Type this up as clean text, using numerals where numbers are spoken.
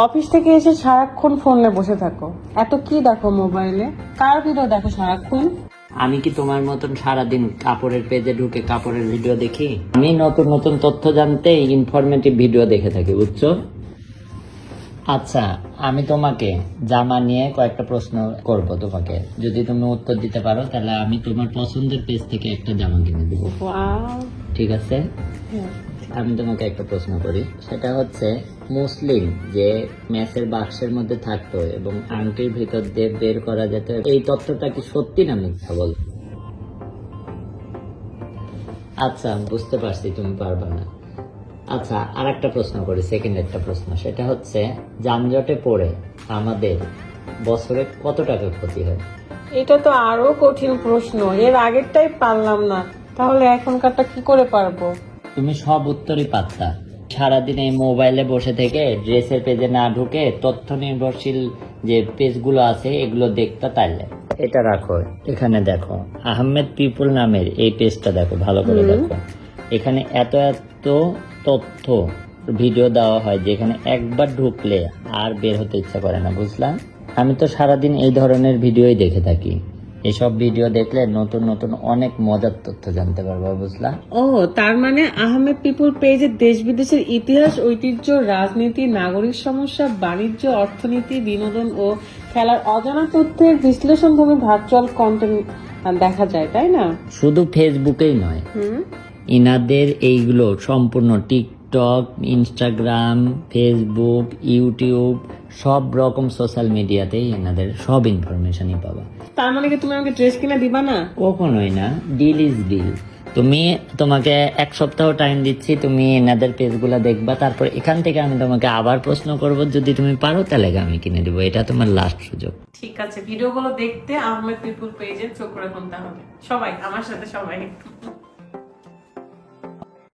Office থেকে এসে সারাক্ষণ ফোনে বসে থাকো, এত কি দেখো মোবাইলে? কার ভিডিও দেখো সারাক্ষণ? আমি কি তোমার মতন সারাদিন কাপড়ের পেজে ঢুকে কাপড়ের ভিডিও দেখি? আমি নতুন নতুন তথ্য জানতে ইনফরমেটিভ ভিডিও দেখে থাকি, বুঝছো? আচ্ছা, আমি তোমাকে জামা নিয়ে কয়েকটা প্রশ্ন করব তোমাকে। যদি তুমি উত্তর দিতে পারো তাহলে আমি তোমার পছন্দের পেজ থেকে একটা জামা কিনে দেবো। ওয়াও, ঠিক আছে? হ্যাঁ। আমি তোমাকে একটা প্রশ্ন করি, সেটা হচ্ছে মুসলিম যে ম্যাচের বাক্সের মধ্যে থাকতো এবং আংটির ভিতর দিয়ে বের করা যেত, এই তথ্যটা কি সত্যি না মিথ্যা বল? আচ্ছা, বুঝতে পারছি তুমি পারবা না। আচ্ছা, আর একটা প্রশ্ন করি, সেকেন্ড একটা প্রশ্ন, সেটা হচ্ছে যানজটে পড়ে আমাদের বছরে কত টাকা ক্ষতি হয়? এটা তো আরো কঠিন প্রশ্ন, এর আগেরটাই পারলাম না, তাহলে এখনকারটা কি করে পারবো? তুমি সব উত্তরই পাত্তা। সারাদিন এই মোবাইলে বসে থেকে ড্রেসের পেজে না ঢুকে তথ্য নির্ভরশীল যে পেজগুলো আছে এগুলো দেখতে, তাইলে এটা রাখো, এখানে দেখো আহমেদ পিপুল নামের এই পেজটা দেখো, ভালো করে দেখো। এখানে এত এত তথ্য ভিডিও দেওয়া হয় যেখানে একবার ঢুকলে আর বের হতে ইচ্ছা করে না, বুঝলাম? আমি তো সারাদিন এই ধরনের ভিডিওই দেখে থাকি। এসব ভিডিও দেখলে নতুন নতুন অনেক মজার তথ্য জানতে পারবো, বুঝলা? ও, তার মানে আহমেদ পিপুল পেজে দেশ বিদেশের ইতিহাস, ঐতিহ্য, রাজনীতি, নাগরিক সমস্যা, বাণিজ্য, অর্থনীতি, বিনোদন ও খেলার অজানা তথ্যের বিশ্লেষণভাবে ভার্চুয়াল কন্টেন্ট দেখা যায়, তাই না? শুধু ফেসবুকেই নয়, ইনাদের এইগুলো সম্পূর্ণ টিকটক, ইনস্টাগ্রাম, ফেসবুক, ইউটিউব, সব রকম সোশ্যাল মিডিয়াতেই এনাদের সব ইনফরমেশনই পাবা। তার মানে কি তুমি আমাকে ড্রেস কিনে দিবা না? কখনোই না, ডিল ইজ ডিল। তোমাকে এক সপ্তাহ টাইম দিচ্ছি, তুমি এনাদের পেজগুলো দেখবা, তারপর এখান থেকে আমি তোমাকে আবার প্রশ্ন করব, যদি তুমি পারো তাহলে আমি কিনে দিব। এটা তোমার লাস্ট সুযোগ। ঠিক আছে, ভিডিওগুলো দেখতে আহমেদ পিপুল পেজে চোখ রাখুন তাহলে সবাই, আমার সাথে সবাই।